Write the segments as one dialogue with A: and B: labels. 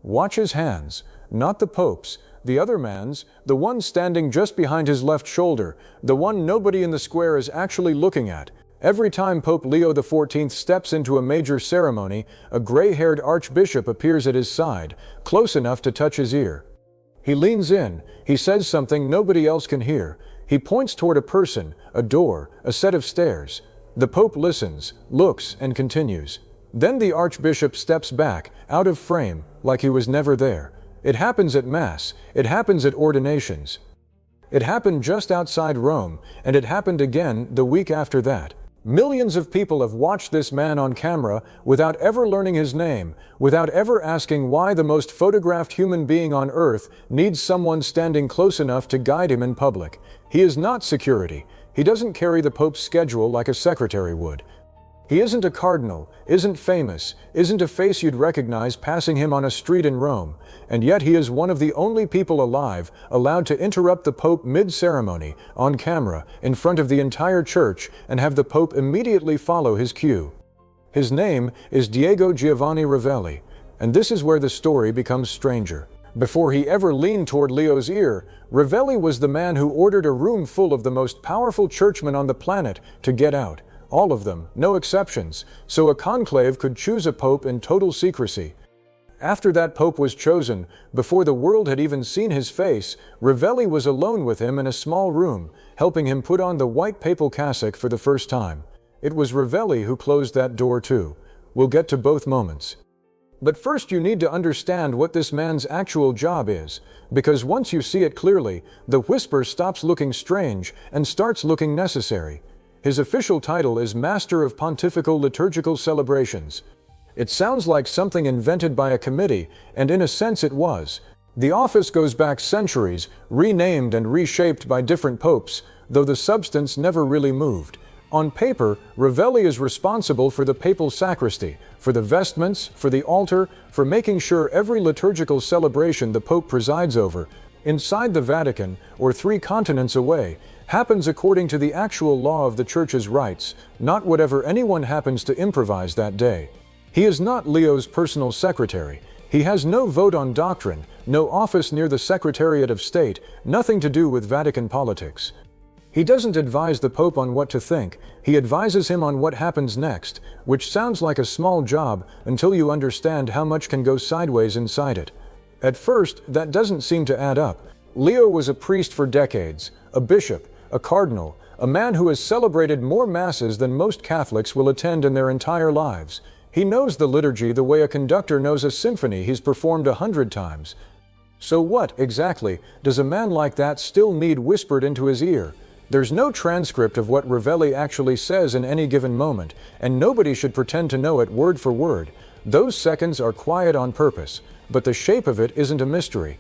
A: Watch his hands, not the Pope's, the other man's, the one standing just behind his left shoulder, the one nobody in the square is actually looking at. Every time Pope Leo XIV steps into a major ceremony, a gray-haired archbishop appears at his side, close enough to touch his ear. He leans in, he says something nobody else can hear. He points toward a person, a door, a set of stairs. The Pope listens, looks, and continues. Then the archbishop steps back, out of frame, like he was never there. It happens at Mass, it happens at ordinations. It happened just outside Rome, and it happened again the week after that. Millions of people have watched this man on camera without ever learning his name, without ever asking why the most photographed human being on earth needs someone standing close enough to guide him in public. He is not security. He doesn't carry the Pope's schedule like a secretary would. He isn't a cardinal, isn't famous, isn't a face you'd recognize passing him on a street in Rome, and yet he is one of the only people alive allowed to interrupt the Pope mid-ceremony, on camera, in front of the entire church, and have the Pope immediately follow his cue. His name is Diego Giovanni Ravelli, and this is where the story becomes stranger. Before he ever leaned toward Leo's ear, Ravelli was the man who ordered a room full of the most powerful churchmen on the planet to get out. All of them, no exceptions, so a conclave could choose a pope in total secrecy. After that pope was chosen, before the world had even seen his face, Ravelli was alone with him in a small room, helping him put on the white papal cassock for the first time. It was Ravelli who closed that door too. We'll get to both moments. But first you need to understand what this man's actual job is, because once you see it clearly, the whisper stops looking strange and starts looking necessary. His official title is Master of Pontifical Liturgical Celebrations. It sounds like something invented by a committee, and in a sense it was. The office goes back centuries, renamed and reshaped by different popes, though the substance never really moved. On paper, Ravelli is responsible for the papal sacristy, for the vestments, for the altar, for making sure every liturgical celebration the Pope presides over, inside the Vatican, or 3 continents away, happens according to the actual law of the Church's rites, not whatever anyone happens to improvise that day. He is not Leo's personal secretary. He has no vote on doctrine, no office near the Secretariat of State, nothing to do with Vatican politics. He doesn't advise the Pope on what to think, he advises him on what happens next, which sounds like a small job until you understand how much can go sideways inside it. At first, that doesn't seem to add up. Leo was a priest for decades, a bishop, a cardinal, a man who has celebrated more masses than most Catholics will attend in their entire lives. He knows the liturgy the way a conductor knows a symphony he's performed 100 times. So what, exactly, does a man like that still need whispered into his ear? There's no transcript of what Ravelli actually says in any given moment, and nobody should pretend to know it word for word. Those seconds are quiet on purpose, but the shape of it isn't a mystery.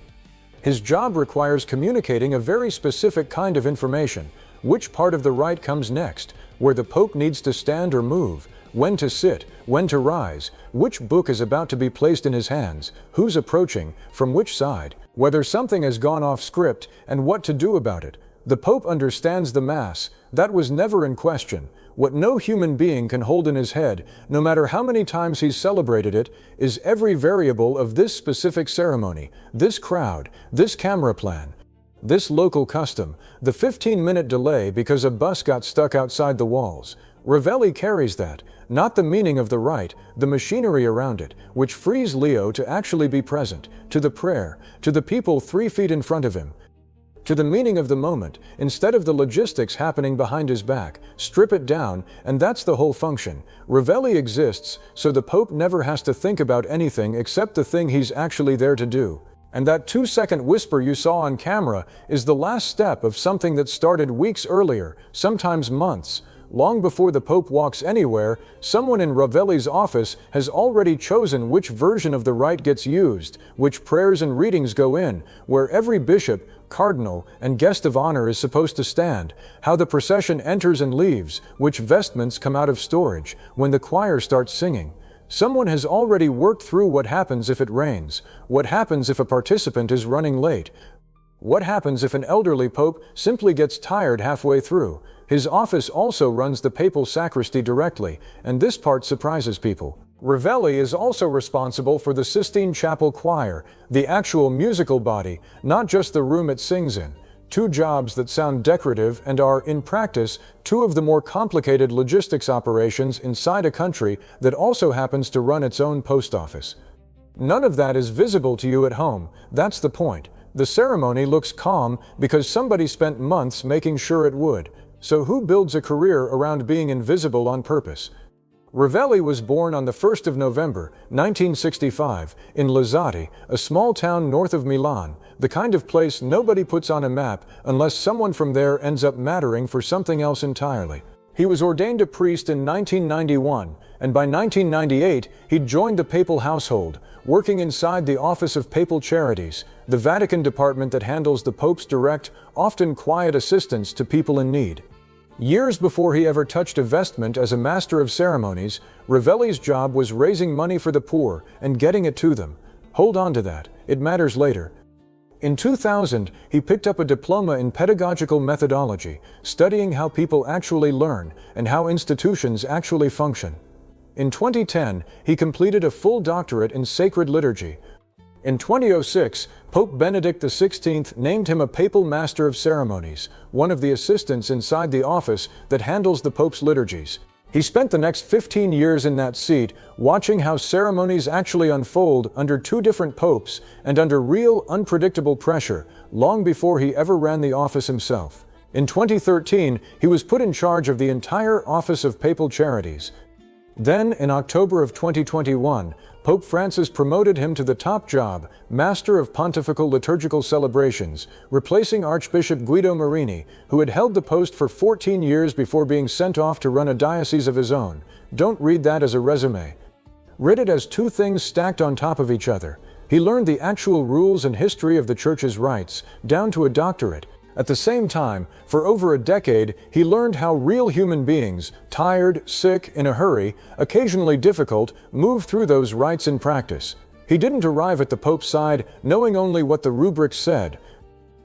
A: His job requires communicating a very specific kind of information. Which part of the rite comes next, where the Pope needs to stand or move, when to sit, when to rise, which book is about to be placed in his hands, who's approaching, from which side, whether something has gone off script, and what to do about it. The Pope understands the Mass. That was never in question. What no human being can hold in his head, no matter how many times he's celebrated it, is every variable of this specific ceremony, this crowd, this camera plan, this local custom, the 15-minute delay because a bus got stuck outside the walls. Ravelli carries that, not the meaning of the rite, the machinery around it, which frees Leo to actually be present, to the prayer, to the people 3 feet in front of him, to the meaning of the moment, instead of the logistics happening behind his back. Strip it down, and that's the whole function. Ravelli exists, so the Pope never has to think about anything except the thing he's actually there to do. And that 2-second whisper you saw on camera is the last step of something that started weeks earlier, sometimes months. Long before the Pope walks anywhere, someone in Ravelli's office has already chosen which version of the rite gets used, which prayers and readings go in, where every bishop, cardinal, and guest of honor is supposed to stand, how the procession enters and leaves, which vestments come out of storage, when the choir starts singing. Someone has already worked through what happens if it rains, what happens if a participant is running late, what happens if an elderly pope simply gets tired halfway through. His office also runs the papal sacristy directly, and this part surprises people. Ravelli is also responsible for the Sistine Chapel Choir, the actual musical body, not just the room it sings in. Two jobs that sound decorative and are, in practice, two of the more complicated logistics operations inside a country that also happens to run its own post office. None of that is visible to you at home. That's the point. The ceremony looks calm because somebody spent months making sure it would. So who builds a career around being invisible on purpose? Ravelli was born on the 1st of November, 1965, in Lizzati, a small town north of Milan, the kind of place nobody puts on a map unless someone from there ends up mattering for something else entirely. He was ordained a priest in 1991, and by 1998 he'd joined the papal household, working inside the Office of Papal Charities, the Vatican department that handles the Pope's direct, often quiet assistance to people in need. Years before he ever touched a vestment as a master of ceremonies, Ravelli's job was raising money for the poor and getting it to them. Hold on to that, it matters later. In 2000, he picked up a diploma in pedagogical methodology, studying how people actually learn and how institutions actually function. In 2010, he completed a full doctorate in sacred liturgy. In 2006, Pope Benedict XVI named him a papal master of ceremonies, one of the assistants inside the office that handles the Pope's liturgies. He spent the next 15 years in that seat, watching how ceremonies actually unfold under two different popes and under real, unpredictable pressure, long before he ever ran the office himself. In 2013, he was put in charge of the entire Office of Papal Charities. Then, in October of 2021, Pope Francis promoted him to the top job, Master of Pontifical Liturgical Celebrations, replacing Archbishop Guido Marini, who had held the post for 14 years before being sent off to run a diocese of his own. Don't read that as a resume. Read it as two things stacked on top of each other. He learned the actual rules and history of the Church's rites, down to a doctorate. At the same time, for over a decade, he learned how real human beings, tired, sick, in a hurry, occasionally difficult, move through those rites in practice. He didn't arrive at the Pope's side knowing only what the rubrics said.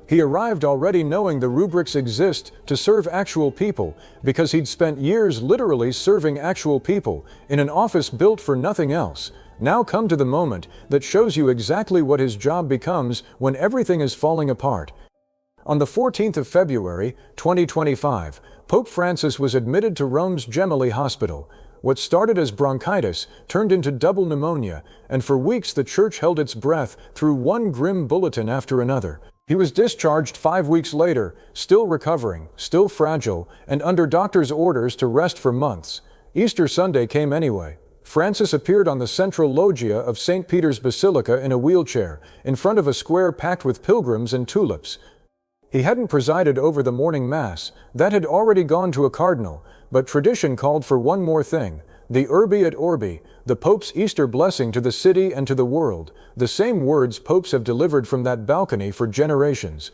A: He arrived already knowing the rubrics exist to serve actual people, because he'd spent years literally serving actual people in an office built for nothing else. Now come to the moment that shows you exactly what his job becomes when everything is falling apart. On the 14th of February, 2025, Pope Francis was admitted to Rome's Gemelli Hospital. What started as bronchitis turned into double pneumonia, and for weeks the Church held its breath through one grim bulletin after another. He was discharged 5 weeks later, still recovering, still fragile, and under doctor's orders to rest for months. Easter Sunday came anyway. Francis appeared on the central loggia of St. Peter's Basilica in a wheelchair, in front of a square packed with pilgrims and tulips. He hadn't presided over the morning Mass, that had already gone to a cardinal, but tradition called for one more thing, the Urbi et Orbi, the Pope's Easter blessing to the city and to the world, the same words popes have delivered from that balcony for generations.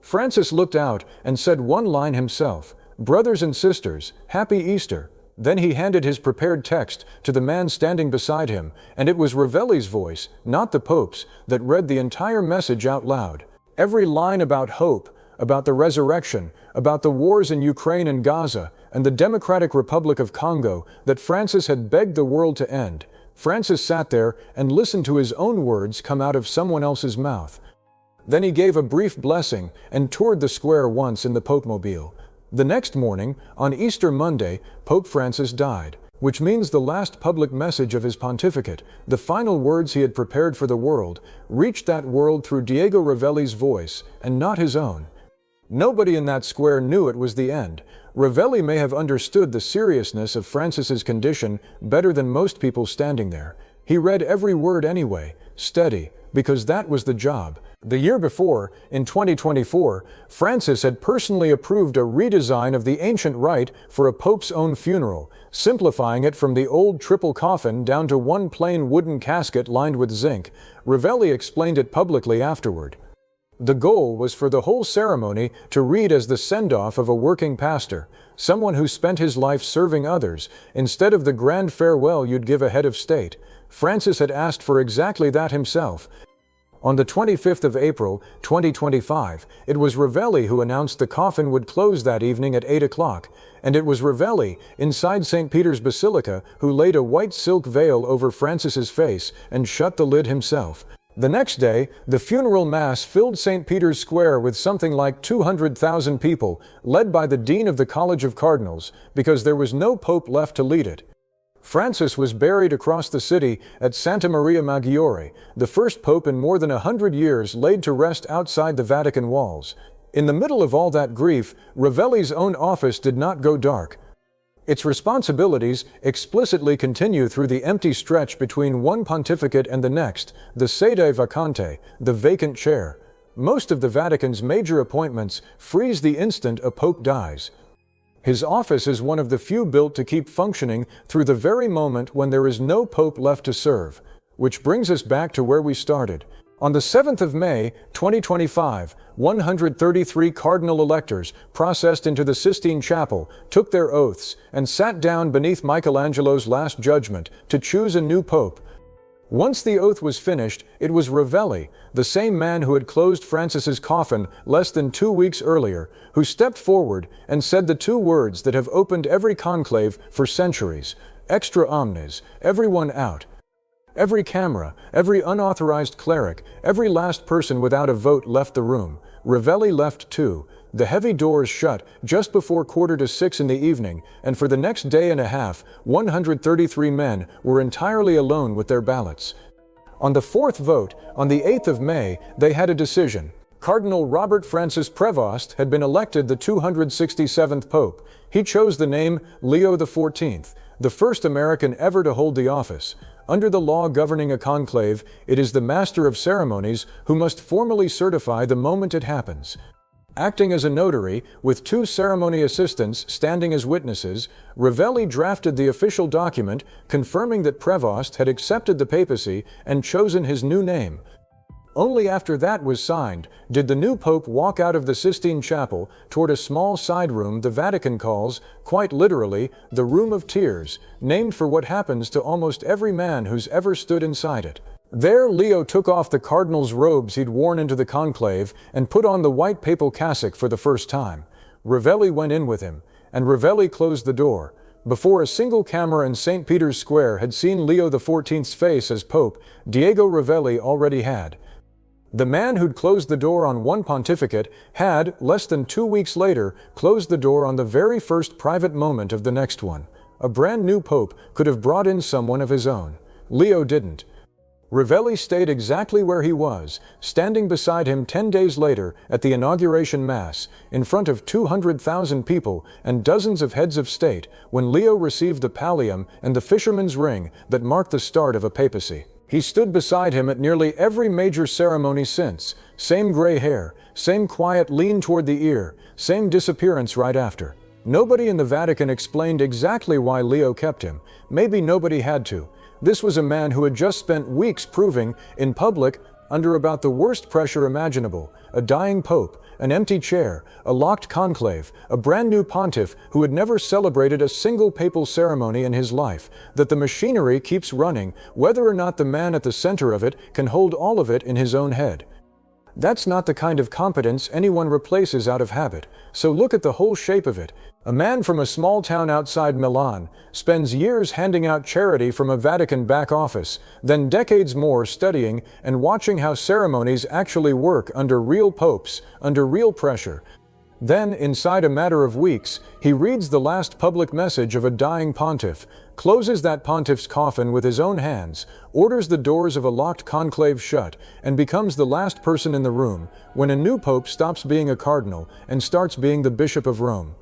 A: Francis looked out and said one line himself, "Brothers and sisters, Happy Easter." Then he handed his prepared text to the man standing beside him, and it was Ravelli's voice, not the Pope's, that read the entire message out loud. Every line about hope, about the resurrection, about the wars in Ukraine and Gaza, and the Democratic Republic of Congo that Francis had begged the world to end. Francis sat there and listened to his own words come out of someone else's mouth. Then he gave a brief blessing and toured the square once in the Popemobile. The next morning, on Easter Monday, Pope Francis died, which means the last public message of his pontificate, the final words he had prepared for the world, reached that world through Diego Ravelli's voice, and not his own. Nobody in that square knew it was the end. Ravelli may have understood the seriousness of Francis's condition better than most people standing there. He read every word anyway, steady, because that was the job. The year before, in 2024, Francis had personally approved a redesign of the ancient rite for a pope's own funeral, simplifying it from the old triple coffin down to one plain wooden casket lined with zinc. Ravelli explained it publicly afterward. The goal was for the whole ceremony to read as the send-off of a working pastor, someone who spent his life serving others, instead of the grand farewell you'd give a head of state. Francis had asked for exactly that himself. On the 25th of April, 2025, it was Ravelli who announced the coffin would close that evening at 8 o'clock, and it was Ravelli, inside St. Peter's Basilica, who laid a white silk veil over Francis's face and shut the lid himself. The next day, the funeral mass filled St. Peter's Square with something like 200,000 people, led by the Dean of the College of Cardinals, because there was no pope left to lead it. Francis was buried across the city at Santa Maria Maggiore, the first pope in more than 100 years laid to rest outside the Vatican walls. In the middle of all that grief, Ravelli's own office did not go dark. Its responsibilities explicitly continue through the empty stretch between one pontificate and the next, the sede vacante, the vacant chair. Most of the Vatican's major appointments freeze the instant a pope dies. His office is one of the few built to keep functioning through the very moment when there is no pope left to serve. Which brings us back to where we started. On the 7th of May, 2025, 133 cardinal electors, processed into the Sistine Chapel, took their oaths and sat down beneath Michelangelo's Last Judgment to choose a new pope. Once the oath was finished, it was Ravelli, the same man who had closed Francis's coffin less than 2 weeks earlier, who stepped forward and said the two words that have opened every conclave for centuries: extra omnes, everyone out. Every camera, every unauthorized cleric, every last person without a vote left the room. Ravelli left too. The heavy doors shut just before 5:45 in the evening, and for the next day and a half, 133 men were entirely alone with their ballots. On the fourth vote, on the 8th of May, they had a decision. Cardinal Robert Francis Prevost had been elected the 267th Pope. He chose the name Leo XIV, the first American ever to hold the office. Under the law governing a conclave, it is the master of ceremonies who must formally certify the moment it happens. Acting as a notary, with two ceremony assistants standing as witnesses, Ravelli drafted the official document confirming that Prevost had accepted the papacy and chosen his new name. Only after that was signed did the new pope walk out of the Sistine Chapel toward a small side room the Vatican calls, quite literally, the Room of Tears, named for what happens to almost every man who's ever stood inside it. There, Leo took off the cardinal's robes he'd worn into the conclave and put on the white papal cassock for the first time. Ravelli went in with him, and Ravelli closed the door. Before a single camera in St. Peter's Square had seen Leo XIV's face as pope, Diego Ralli already had. The man who'd closed the door on one pontificate had, less than 2 weeks later, closed the door on the very first private moment of the next one. A brand new pope could have brought in someone of his own. Leo didn't. Ravelli stayed exactly where he was, standing beside him 10 days later at the inauguration mass, in front of 200,000 people and dozens of heads of state, when Leo received the pallium and the fisherman's ring that marked the start of a papacy. He stood beside him at nearly every major ceremony since. Same gray hair, same quiet lean toward the ear, same disappearance right after. Nobody in the Vatican explained exactly why Leo kept him. Maybe nobody had to. This was a man who had just spent weeks proving, in public, under about the worst pressure imaginable, a dying pope, an empty chair, a locked conclave, a brand new pontiff who had never celebrated a single papal ceremony in his life, that the machinery keeps running, whether or not the man at the center of it can hold all of it in his own head. That's not the kind of competence anyone replaces out of habit, so look at the whole shape of it. A man from a small town outside Milan spends years handing out charity from a Vatican back office, then decades more studying and watching how ceremonies actually work under real popes, under real pressure. Then, inside a matter of weeks, he reads the last public message of a dying pontiff, closes that pontiff's coffin with his own hands, orders the doors of a locked conclave shut, and becomes the last person in the room, when a new pope stops being a cardinal and starts being the Bishop of Rome.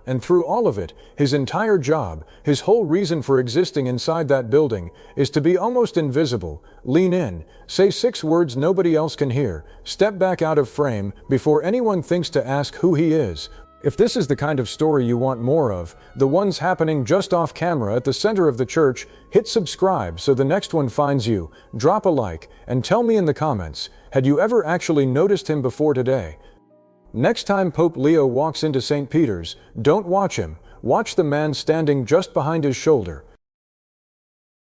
A: And through all of it, his entire job, his whole reason for existing inside that building, is to be almost invisible, lean in, say 6 words nobody else can hear, step back out of frame before anyone thinks to ask who he is. If this is the kind of story you want more of, the ones happening just off camera at the center of the church, hit subscribe so the next one finds you, drop a like, and tell me in the comments, had you ever actually noticed him before today? Next time Pope Leo walks into St. Peter's, don't watch him. Watch the man standing just behind his shoulder,